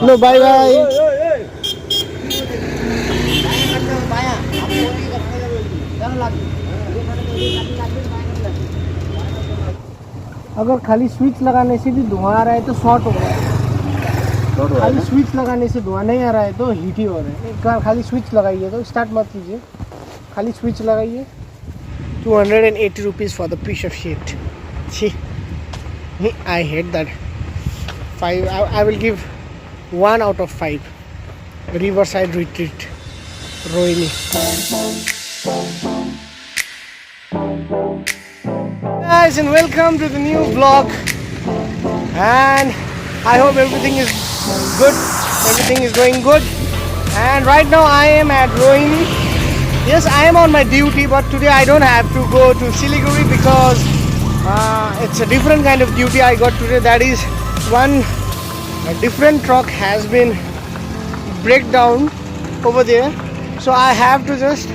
लो bye bye. अगर खाली switch लगाने से भी धुआं आ रहा है तो शॉर्ट हो रहा है। खाली स्विच लगाने से धुआं नहीं आ रहा है तो हीट ही हो रहा है। एक बार खाली स्विच लगाइए तो स्टार्ट मत कीजिए, खाली स्विच लगाइए। 280 rupees for the piece of shit. See, I hate that. 5. I will give 1 out of 5. Riverside Retreat, Rohini. Guys, and welcome to the new vlog. And I hope everything is good. Everything is going good. And right now I am at Rohini. Yes, I am on my duty, but today I don't have to go to Siliguri because it's a different kind of duty I got today. That is, a different truck has been break down over there, so I have to just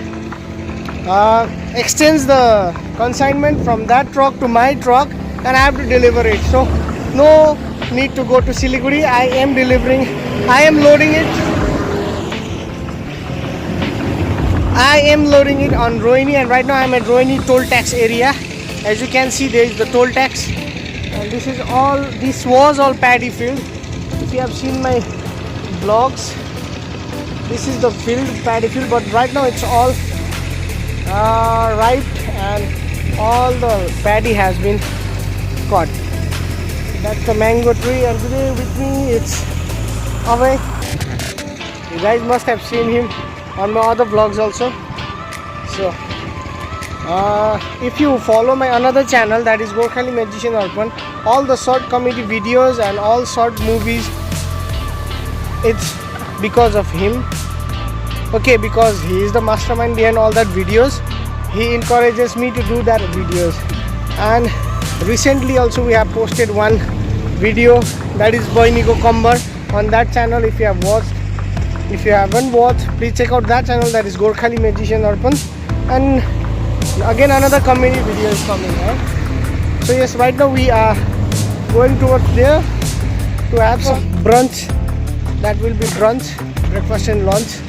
exchange the consignment from that truck to my truck, and I have to deliver it. So no need to go to Siliguri. I am delivering, I am loading it on Rohini, and right now I am at Rohini toll tax area. As you can see, there is the toll tax, and this was all paddy field. If you have seen my vlogs, this is the field, paddy field, but right now it's all ripe and all the paddy has been caught. That's the mango tree, and today with me it's Avay. You guys must have seen him on my other vlogs also. So if you follow my another channel, that is Gorkhali Magician Arpan, all the short comedy videos and all short movies, it's because of him. Okay, because he is the mastermind behind all that videos. He encourages me to do that videos. And recently also we have posted one video, that is Boy Nico Comber, on that channel. If you have watched, if you haven't watched, please check out that channel, that is Gorkhali Magician Arpan. And again another comedy video is coming, right? So yes, right now we are going towards there to have some brunch. That will be brunch, breakfast and lunch.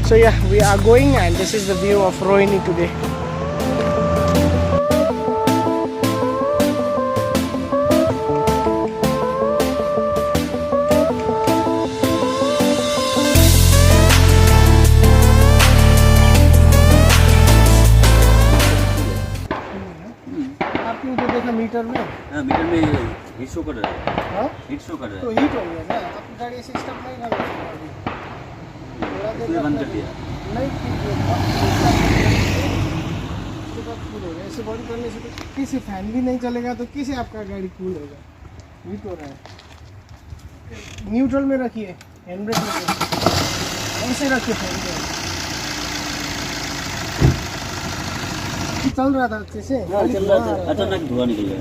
So yeah, we are going, and this is the view of Rohini today. आपने जो देखा metre में? हाँ, metre में heat show कर रहा है। हाँ? हीट शो कर रहा तो है। हीट हो गया ना? आपकी गाड़ी ऐसे स्टॉप नहीं लगा अभी? इसलिए बंद कर दिया। नहीं, उसके बाद कूल हो गया। ऐसे बंद करने से तो किसी फैन भी नहीं चलेगा, तो किसी आपका गाड़ी कूल होगा? हीट हो रहा है। न्यूट्रल में रखिए, हैंड ब्रेक में रखिए, ऐसे रखिए फैन को। चल रहा था अच्छे से? हाँ, चल रहा था। अचानक धुआं निकल गया।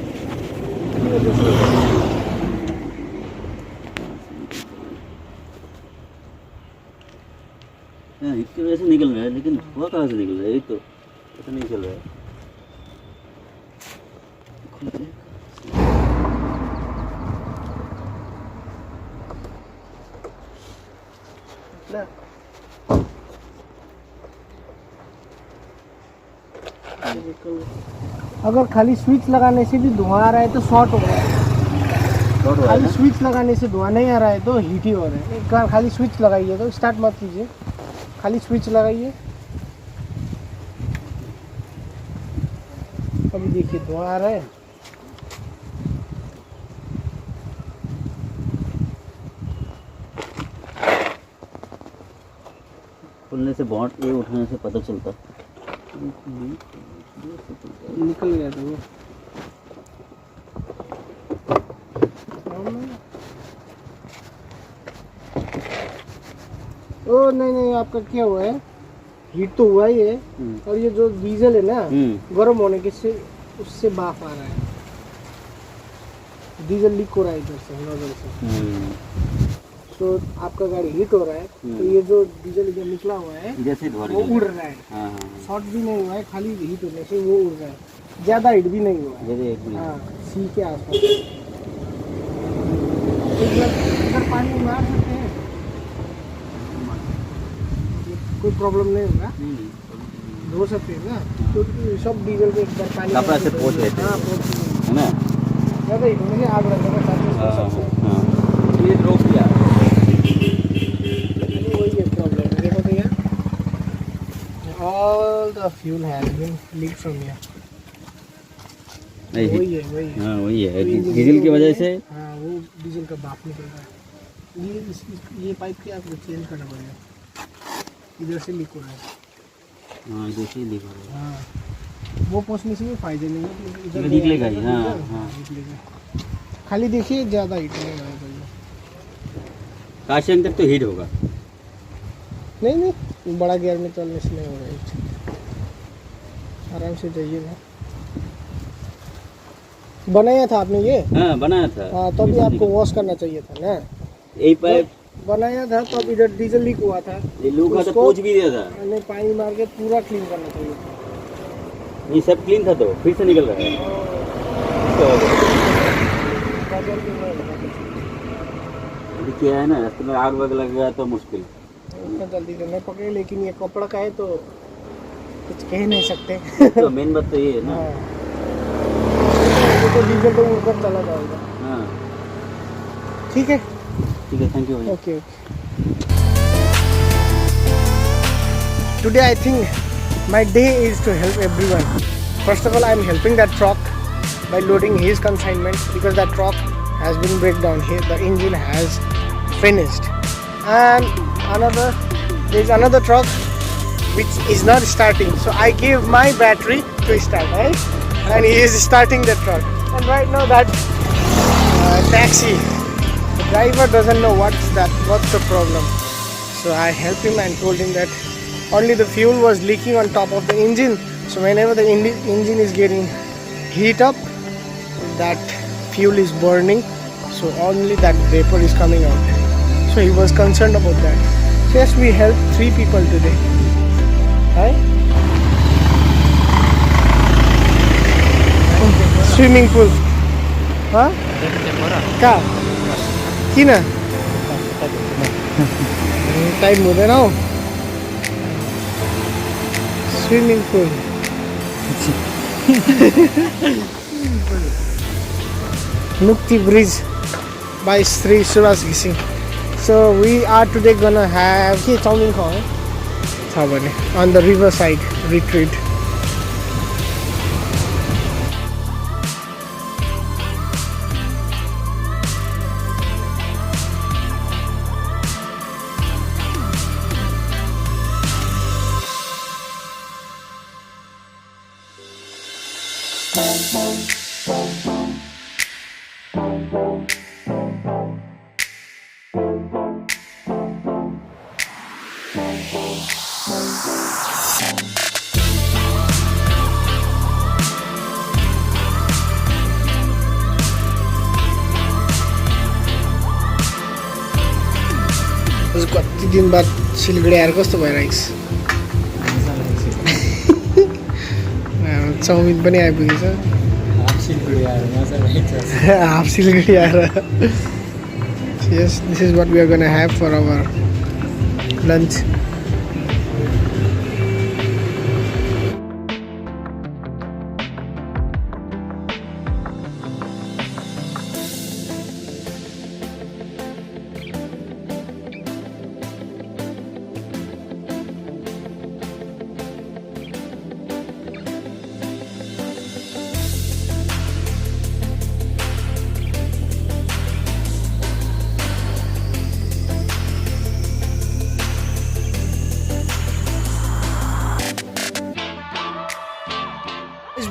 हाँ, इसकी वजह से निकल रहा है, लेकिन धुआं कहाँ से निकल रहा है? ये तो पता नहीं चल रहा है। अगर खाली स्विच लगाने से भी धुआं आ रहा है तो शॉर्ट हो रहा है। खाली स्विच लगाने से धुआं नहीं आ रहा है तो हीट ही हो रहा है। एक बार खाली स्विच लगाइए तो स्टार्ट मत कीजिए, खाली स्विच लगाइए। अभी देखिए धुआं आ रहा है। खुलने से बॉन्ड ये उठाने से पता चलता। निकल गया था वो। ओ नहीं, आपका क्या हुआ है? हीट तो हुआ ही है, और ये जो डीजल है ना, गर्म होने के से उससे भाप आ रहा है। डीजल लीक हो रहा है इधर से, नोजल से। तो आपका गाड़ी हीट हो रहा है, तो ये जो डीजल इधर निकला हुआ है जैसे वो उड़ रहा है। शॉर्ट भी नहीं हुआ है, खाली हीट होने से वो उड़ रहा है। ज़्यादा हीट भी नहीं हुआ है। हाँ, सी के आसपास। इधर पानी मार सकते हैं। कोई प्रॉब्लम नहीं होगा, नहीं नहीं धो सकते हैं ना, क्योंकि सब डीजल को एक बार पानी कपड़ा में से पोंछ लेते हैं। हाँ पोंछ लेते है ना? हैं। ज़्यादा ही मुझे आग लगेगा हाँ सबसे हाँ ये रोक दिया। वही है प्रॉब्लम। देखो तो यार, all the fuel has been leaked from here। वही है हाँ वही है, तो डीजल की वजह से। हाँ वो डीजल का भाप निकल रहा है। ये पाइप की आपको चेंज करना पड़ेगा, इधर से लीक हो रहा है। हाँ इधर से लीक हो रहा है। हाँ वो पोंछने से भी फायदे नहीं है, क्योंकि इधर निकलेगा ही। निकलेगा, हाँ हाँ निकलेगा। खाली देखिए ज़्यादा हीट नहीं हो रहा है। काशिंग तक तो हीट होगा। नहीं नहीं, बड़ा गियर में चलने से नहीं हो रहा है, आराम से जाइएगा। बनाया था आपने ये? हाँ बनाया था। हाँ तभी आपको वॉश करना चाहिए था ना। यही पाइप बनाया था तब इधर डीजल लीक हुआ था, ये लूक का तो उसको- पोंछ भी दिया था। मैंने पानी मार के पूरा क्लीन करना चाहिए था। ये सब क्लीन था तो फिर से निकल रहा है। अभी क्या है ना, रास्ते में आग वग लग गया तो मुश्किल। इतना जल्दी तो नहीं पकड़े, लेकिन ये कपड़ा का है तो कुछ कह नहीं सकते। तो मेन बात तो ये है ना। हाँ ये तो डीजल तो ऊपर चला जाएगा। हाँ ठीक है, ठीक है, थैंक यू भैया। okay. Today I think my day is to help everyone. First of all, I am helping that truck by loading his consignment, because that truck has been breakdown here. The engine has finished, and there is another truck which is not starting. So I gave my battery to start, right? And he is starting the truck. And right now that taxi, the driver doesn't know what's the problem. So I helped him and told him that only the fuel was leaking on top of the engine. So whenever the engine is getting heat up, that fuel is burning. So only that vapor is coming out. So he was concerned about that. So yes, we helped 3 people today. Right? Swimming pool. Huh? Kah? किन time हुँदैन हौ। Swimming pool Mukti Bridge by Sri Suraj Ghisi. So we are today gonna have के chowmein खाऊ छ भने on the riverside retreat. कति दिन बाद सिलगढी आएर कस्तो भइरहेको छ। चाउमिन पनि आइपुगेछ। हाफ सिलगढी आएर। Yes, this is what we are going to have for our lunch.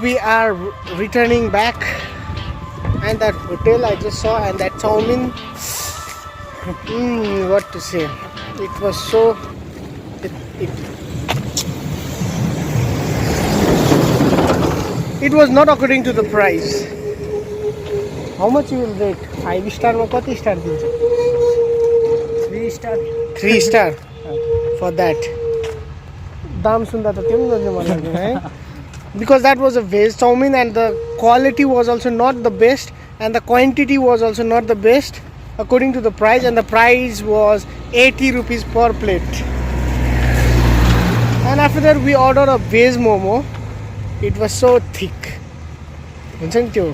We are returning back, and that hotel I just saw, and that Chowmin, what to say, it was so it was not according to the price. How much you will rate? 5 star ma kati star dincha? 3 star. 3 star for that. Dam sunda ta tyo pani man लाग्यो है, because that was a veg chowmin and the quality was also not the best and the quantity was also not the best according to the price, and the price was 80 rupees per plate. And after that we ordered a veg momo. It was so thick. हुन्छ नि त्यो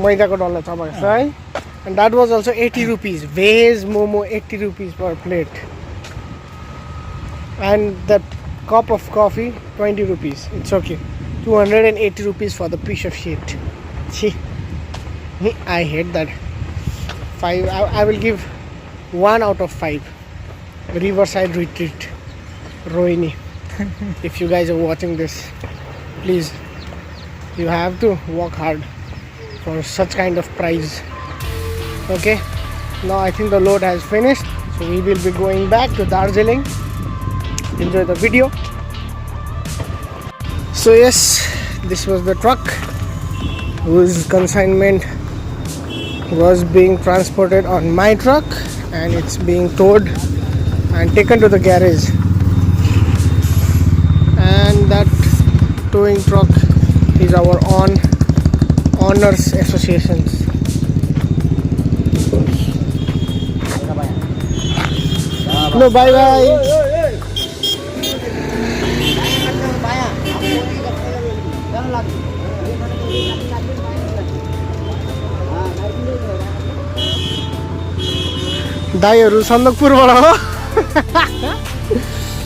मैदाको डल्ला चपाएको छ है. And that was also 80 rupees. Veg momo 80 rupees per plate. And the cup of coffee 20 rupees. It's okay. 280 rupees for the piece of shit. See, I hate that. 5. I will give 1 out of 5. Riverside Retreat, Rohini. If you guys are watching this, please, you have to work hard for such kind of prize. Okay, now I think the load has finished, so we will be going back to Darjeeling. Enjoy the video. So yes, this was the truck whose consignment was being transported on my truck, and it's being towed and taken to the garage. And that towing truck is our owners associations. No, bye bye. दाईहरु सन्दकपुरबाट हो.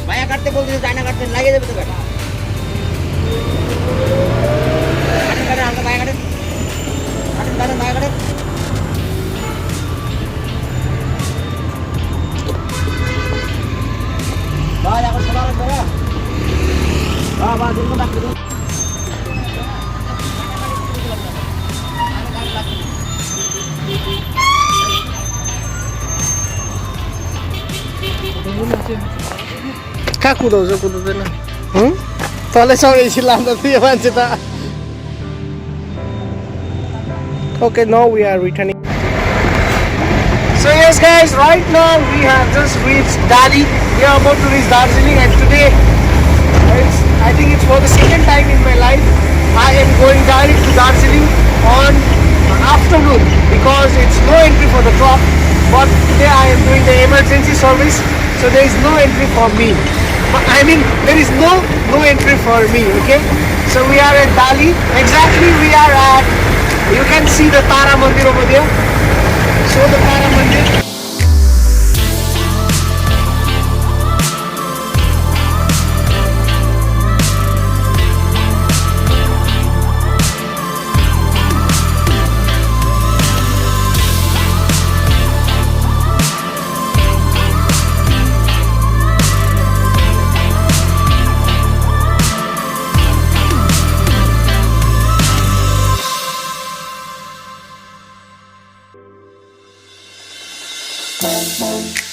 माया काट्दै बोल्दै जाना काट्दै लागिदेऊ त बेटा काट्दै हाल्दा माया काट्दै काट्दै माया काट्दै bye आको सवाल गरे बा दिनको बाकी कहाँ कुदाउँछ कुदाउँदैन तलैसँग एकछिन लाँदा थियो मान्छे त. Okay, now we are returning. So yes guys, right now we have just reached Dali. We are about to reach Darjeeling, and today I think it's for the second time in my life I am going direct to Darjeeling on afternoon, because it's no entry for the drop, but today I am doing the emergency service, so there is no entry for me. I mean, there is no entry for me. Okay, so we are at Dali. Exactly, we are at, you can see the Tara Mandir over there. So the Tara Mandir. Boom, boom.